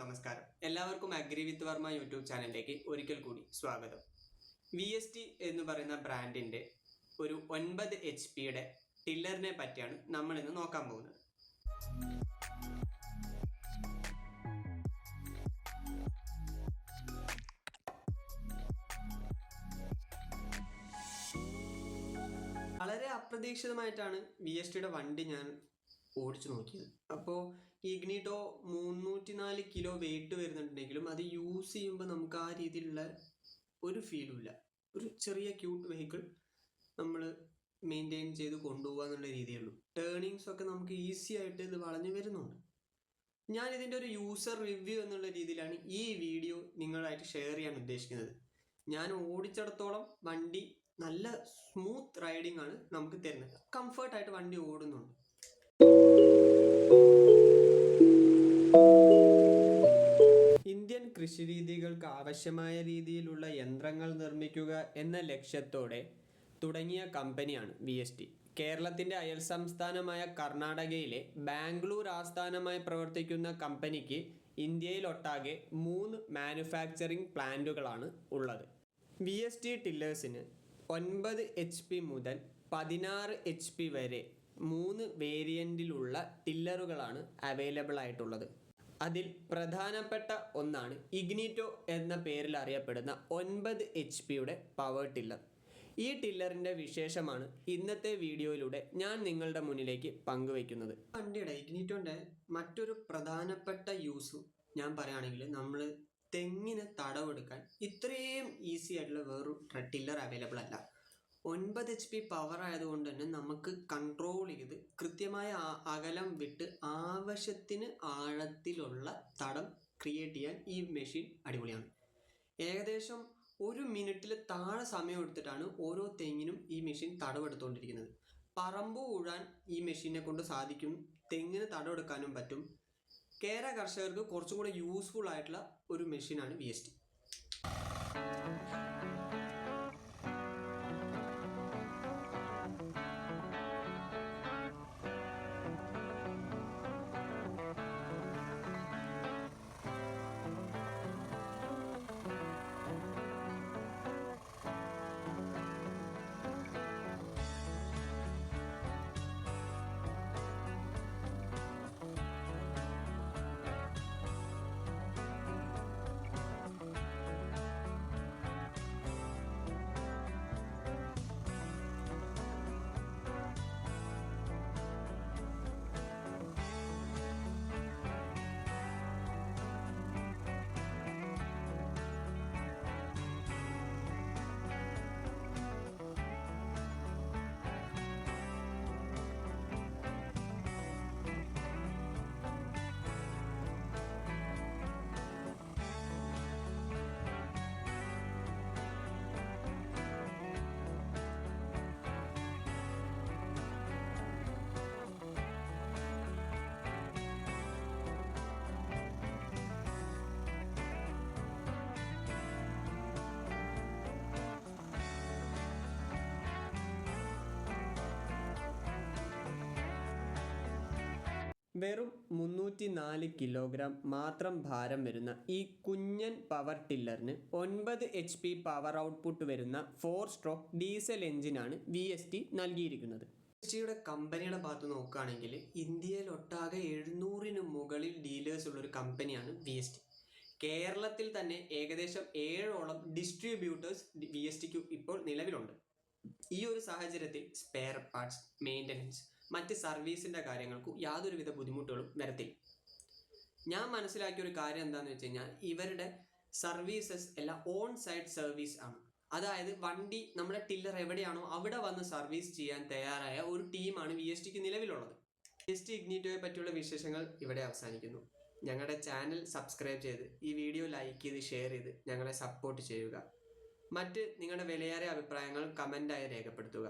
നമസ്കാരം. എല്ലാവർക്കും agree with Varma YouTube ചാനലിലേക്ക് ഒരിക്കൽ കൂടി സ്വാഗതം. VST എന്ന് പറയുന്ന ബ്രാൻഡിന്റെ ഒരു 9 HP ടില്ലറിനെ പറ്റിയാണ് നമ്മൾ ഇന്ന് നോക്കാൻ പോകുന്നത്. വളരെ അപ്രതീക്ഷിതമായിട്ടാണ് VSTയുടെ വണ്ടി ഞാൻ ഓടിച്ചു നോക്കിയത്. അപ്പോൾ ഇഗ്നിറ്റോ 304 കിലോ വെയിറ്റ് വരുന്നുണ്ടെങ്കിലും അത് യൂസ് ചെയ്യുമ്പോൾ നമുക്ക് ആ രീതിയിലുള്ള ഒരു ഫീലും ഇല്ല. ഒരു ചെറിയ ക്യൂട്ട് വെഹിക്കിൾ നമ്മൾ മെയിൻറ്റെയിൻ ചെയ്ത് കൊണ്ടുപോകുക എന്നുള്ള രീതിയുള്ളൂ. ടേണിങ്സ് ഒക്കെ നമുക്ക് ഈസി ആയിട്ട് ഇത് വളഞ്ഞു വരുന്നുണ്ട്. ഞാൻ ഇതിൻ്റെ ഒരു യൂസർ റിവ്യൂ എന്നുള്ള രീതിയിലാണ് ഈ വീഡിയോ നിങ്ങളായിട്ട് ഷെയർ ചെയ്യാൻ ഉദ്ദേശിക്കുന്നത്. ഞാൻ ഓടിച്ചിടത്തോളം വണ്ടി നല്ല സ്മൂത്ത് റൈഡിങ് ആണ് നമുക്ക് തരുന്നത്. കംഫർട്ടായിട്ട് വണ്ടി ഓടുന്നുണ്ട്. ഇന്ത്യൻ കൃഷിരീതികൾക്ക് ആവശ്യമായ രീതിയിലുള്ള യന്ത്രങ്ങൾ നിർമ്മിക്കുക എന്ന ലക്ഷ്യത്തോടെ തുടങ്ങിയ കമ്പനിയാണ് VST. കേരളത്തിൻ്റെ അയൽ സംസ്ഥാനമായ കർണാടകയിലെ ബാംഗ്ലൂർ ആസ്ഥാനമായി പ്രവർത്തിക്കുന്ന കമ്പനിക്ക് ഇന്ത്യയിലൊട്ടാകെ 3 മാനുഫാക്ചറിംഗ് പ്ലാന്റുകളാണ് ഉള്ളത്. VST ടില്ലേഴ്സിന് 9 HP മുതൽ 16 HP വരെ 3 വേരിയൻറ്റിലുള്ള ടില്ലറുകളാണ് അവൈലബിൾ ആയിട്ടുള്ളത്. അതിൽ പ്രധാനപ്പെട്ട ഒന്നാണ് ഇഗ്നിറ്റോ എന്ന പേരിൽ അറിയപ്പെടുന്ന 9 HP പവർ ടില്ലർ. ഈ ടില്ലറിൻ്റെ വിശേഷമാണ് ഇന്നത്തെ വീഡിയോയിലൂടെ ഞാൻ നിങ്ങളുടെ മുന്നിലേക്ക് പങ്കുവയ്ക്കുന്നത്. വണ്ടിയുടെ ഇഗ്നിറ്റോൻ്റെ മറ്റൊരു പ്രധാനപ്പെട്ട യൂസ് ഞാൻ പറയുകയാണെങ്കിൽ, നമ്മൾ തെങ്ങിന് തടവെടുക്കാൻ ഇത്രയും ഈസി ആയിട്ടുള്ള വേറൊരു ടില്ലർ അവൈലബിൾ അല്ല. 9 HP പവർ ആയതുകൊണ്ട് തന്നെ നമുക്ക് കൺട്രോൾ ചെയ്ത് കൃത്യമായ അകലം വിട്ട് ആവശ്യത്തിന് ആഴത്തിലുള്ള തടം ക്രിയേറ്റ് ചെയ്യാൻ ഈ മെഷീൻ അടിപൊളിയാണ്. ഏകദേശം 1 മിനിറ്റിൽ താഴെ സമയം എടുത്തിട്ടാണ് ഓരോ തെങ്ങിനും ഈ മെഷീൻ തടവെടുത്തുകൊണ്ടിരിക്കുന്നത്. പറമ്പ് ഉഴാൻ ഈ മെഷീനെ കൊണ്ട് സാധിക്കും. തെങ്ങിന് തടവെടുക്കാനും പറ്റും. കേര കർഷകർക്ക് കുറച്ചും കൂടെ യൂസ്ഫുൾ ആയിട്ടുള്ള ഒരു മെഷീനാണ് VST. വെറും 304 കിലോഗ്രാം മാത്രം ഭാരം വരുന്ന ഈ കുഞ്ഞൻ പവർ ടില്ലറിന് 9 HP പവർ ഔട്ട്പുട്ട് വരുന്ന 4 സ്ട്രോക്ക് ഡീസൽ എഞ്ചിനാണ് VST നൽകിയിരിക്കുന്നത്. VSTയുടെ കമ്പനിയുടെ ഭാഗത്ത് നോക്കുകയാണെങ്കിൽ ഇന്ത്യയിലൊട്ടാകെ 700-ന് മുകളിൽ ഡീലേഴ്സ് ഉള്ളൊരു കമ്പനിയാണ് VST. കേരളത്തിൽ തന്നെ ഏകദേശം 7ഓളം ഡിസ്ട്രിബ്യൂട്ടേഴ്സ് VSTക്ക് ഇപ്പോൾ നിലവിലുണ്ട്. ഈ ഒരു സാഹചര്യത്തിൽ സ്പെയർ പാർട്സ്, മെയിൻ്റനൻസ്, മറ്റ് സർവീസിൻ്റെ കാര്യങ്ങൾക്കും യാതൊരുവിധ ബുദ്ധിമുട്ടുകളും വരത്തില്ല. ഞാൻ മനസ്സിലാക്കിയ ഒരു കാര്യം എന്താണെന്ന് വെച്ച് കഴിഞ്ഞാൽ, ഇവരുടെ സർവീസസ് എല്ലാം ഓൺ സൈറ്റ് സർവീസ് ആണ്. അതായത് വണ്ടി നമ്മുടെ ടില്ലർ എവിടെയാണോ അവിടെ വന്ന് സർവീസ് ചെയ്യാൻ തയ്യാറായ ഒരു ടീമാണ് VSTക്ക് നിലവിലുള്ളത്. VST ഇഗ്നിറ്റോയെ പറ്റിയുള്ള വിശേഷങ്ങൾ ഇവിടെ അവസാനിക്കുന്നു. ഞങ്ങളുടെ ചാനൽ സബ്സ്ക്രൈബ് ചെയ്ത് ഈ വീഡിയോ ലൈക്ക് ചെയ്ത് ഷെയർ ചെയ്ത് ഞങ്ങളെ സപ്പോർട്ട് ചെയ്യുക. മറ്റ് നിങ്ങളുടെ വിലയേറിയ അഭിപ്രായങ്ങൾ കമൻ്റായി രേഖപ്പെടുത്തുക.